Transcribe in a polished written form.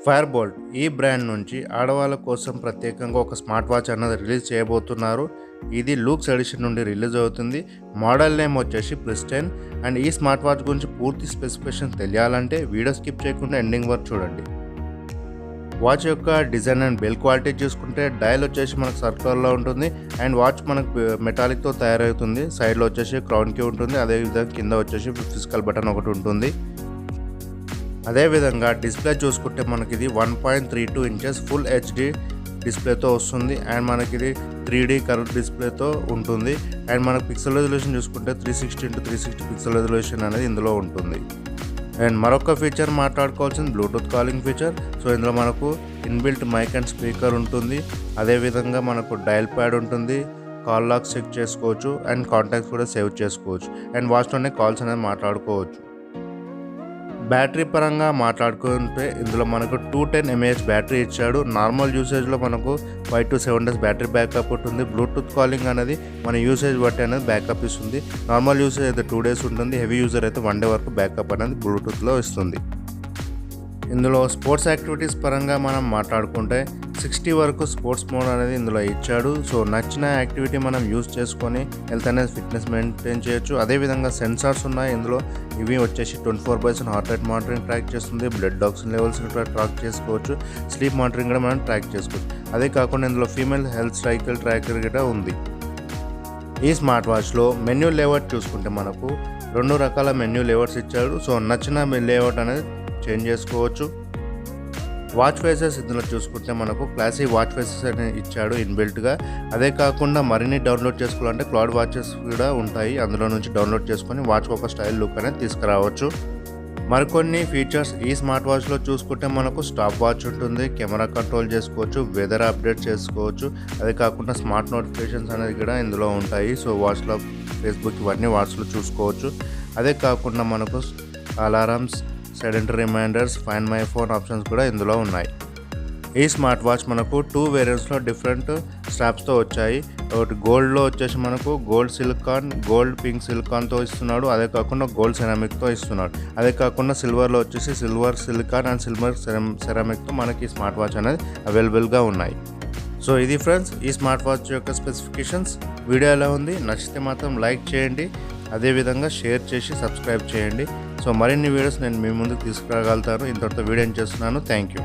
Fire-Boltt ఈ brand నుంచి ఆడవాళ్ళ కోసం ప్రత్యేకంగా ఒక స్మార్ట్ వాచ్ అన్నది రిలీజ్ చేయబోతున్నారు. ఇది లూక్స్ ఎడిషన్ నుండి రిలీజ్ అవుతుంది. మోడల్ నేమ్ వచ్చేసి ప్రిస్టైన్. అండ్ ఈ స్మార్ట్ వాచ్ గురించి పూర్తి స్పెసిఫికేషన్ తెలియాలంటే వీడియో స్కిప్ చేయకుండా ఎండింగ్ వరకు చూడండి. వాచ్ యొక్క డిజైన్ అండ్ బిల్డ్ క్వాలిటీ చూసుకుంటే డయల్ వచ్చేసి మనకు సర్కులర్లో ఉంటుంది. అండ్ వాచ్ మనకు మెటాలిక్తో తయారవుతుంది. సైడ్లో వచ్చేసి క్రౌన్కి ఉంటుంది. అదేవిధంగా కింద వచ్చేసి ఫిజికల్ బటన్ ఒకటి ఉంటుంది. అదేవిధంగా డిస్ప్లే చూసుకుంటే మనకి ఇది 1.32 ఇంచెస్ ఫుల్ హెచ్డి డిస్ప్లేతో వస్తుంది. అండ్ మనకి ఇది 3D కలర్ డిస్ప్లేతో ఉంటుంది. అండ్ మనకు పిక్సెల్ రెజల్యూషన్ చూసుకుంటే 360x360 పిక్సెల్ రెజల్యూషన్ అనేది ఇందులో ఉంటుంది. అండ్ మరొక ఫీచర్ మాట్లాడుకోవాల్సింది బ్లూటూత్ కాలింగ్ ఫీచర్. సో ఇందులో మనకు ఇన్బిల్ట్ మైక్ అండ్ స్పీకర్ ఉంటుంది. అదేవిధంగా మనకు డయల్ ప్యాడ్ ఉంటుంది. కాల్ లాక్స్ చెక్ చేసుకోవచ్చు. అండ్ కాంటాక్ట్స్ కూడా సేవ్ చేసుకోవచ్చు. అండ్ వాచ్లోనే కాల్స్ అనేది మాట్లాడుకోవచ్చు. బ్యాటరీ పరంగా మాట్లాడుకుంటే ఇందులో మనకు 210 mAh బ్యాటరీ ఇచ్చాడు. నార్మల్ యూసేజ్లో మనకు 5 to 7 days బ్యాటరీ బ్యాకప్ ఉంటుంది. బ్లూటూత్ కాలింగ్ అనేది మన యూసేజ్ బట్టి అనేది బ్యాకప్ ఇస్తుంది. నార్మల్ యూసేజ్ అయితే 2 days ఉంటుంది. హెవీ యూజర్ అయితే 1 day వరకు బ్యాకప్ అనేది బ్లూటూత్లో ఇస్తుంది. ఇందులో స్పోర్ట్స్ యాక్టివిటీస్ పరంగా మనం మాట్లాడుకుంటే 60 వరకు స్పోర్ట్స్ మోడ్ అనేది ఇందులో ఇచ్చాడు. సో నచ్చిన యాక్టివిటీ మనం యూజ్ చేసుకొని హెల్త్ అనేది ఫిట్నెస్ మెయింటైన్ చేయొచ్చు. అదేవిధంగా సెన్సార్స్ ఉన్నాయి ఇందులో. ఇవి వచ్చేసి 24/7 హార్ట్ రేట్ మానిటరింగ్ ట్రాక్ చేస్తుంది. బ్లడ్ ఆక్సిజన్ లెవెల్స్ కూడా ట్రాక్ చేసుకోవచ్చు. స్లీప్ మానిటరింగ్ కూడా మనం ట్రాక్ చేసుకోవచ్చు. అదే కాకుండా ఇందులో ఫీమేల్ హెల్త్ సైకిల్ ట్రాకర్ కూడా ఉంది. ఈ స్మార్ట్ వాచ్లో మెన్యూ లేఅవుట్ చూసుకుంటే మనకు 2 రకాల మెన్యూ లేఅవుట్స్ ఇచ్చాడు. సో నచ్చిన లేఅవుట్ అనేది చేంజ్ చేసుకోవచ్చు. వాచ్ ఫేసెస్ ఇందులో చూసుకుంటే మనకు క్లాసీ వాచ్ ఫేసెస్ అనేది ఇచ్చాడు ఇన్బిల్ట్గా. అదే కాకుండా మరిన్ని డౌన్లోడ్ చేసుకోవాలంటే క్లౌడ్ వాచెస్ కూడా ఉంటాయి. అందులో నుంచి డౌన్లోడ్ చేసుకొని వాచ్ ఒక స్టైల్ లుక్ అనేది తీసుకురావచ్చు. మరికొన్ని ఫీచర్స్ ఈ స్మార్ట్ వాచ్లో చూసుకుంటే మనకు స్టాప్ వాచ్ ఉంటుంది. కెమెరా కంట్రోల్ చేసుకోవచ్చు. వెదర్ అప్డేట్ చేసుకోవచ్చు. అదే కాకుండా స్మార్ట్ నోటిఫికేషన్స్ అనేది కూడా ఇందులో ఉంటాయి. సో వాచ్లో ఫేస్బుక్ ఇవన్నీ వాచ్లో చూసుకోవచ్చు. అదే కాకుండా మనకు alarms, sedentary reminders, find my phone options కూడా ఇందులో ఉన్నాయి. ఈ స్మార్ట్ వాచ్ మనకు 2 వేరియంట్స్లో డిఫరెంట్ స్ట్రాప్స్తో వచ్చాయి. ఒకటి గోల్డ్లో వచ్చేసి మనకు గోల్డ్ సిలికాన్, గోల్డ్ పింక్ సిలికాన్తో ఇస్తున్నాడు. అదే కాకుండా గోల్డ్ సెరామిక్తో ఇస్తున్నాడు. అదే కాకుండా సిల్వర్లో వచ్చేసి సిల్వర్ సిలికాన్ అండ్ సిల్వర్ సెరామిక్తో మనకి స్మార్ట్ వాచ్ అనేది అవైలబుల్గా ఉన్నాయి. సో ఇది ఫ్రెండ్స్ ఈ స్మార్ట్ వాచ్ యొక్క స్పెసిఫికేషన్స్. వీడియో ఎలా ఉంది? నచ్చితే మాత్రం లైక్ చేయండి. అదేవిధంగా షేర్ చేసి సబ్స్క్రైబ్ చేయండి. సో మరిన్ని వీడియోస్ నేను మీ ముందుకు తీసుకురాగలుగుతాను. ఇంతటితో వీడియో చేస్తున్నాను. Thank you.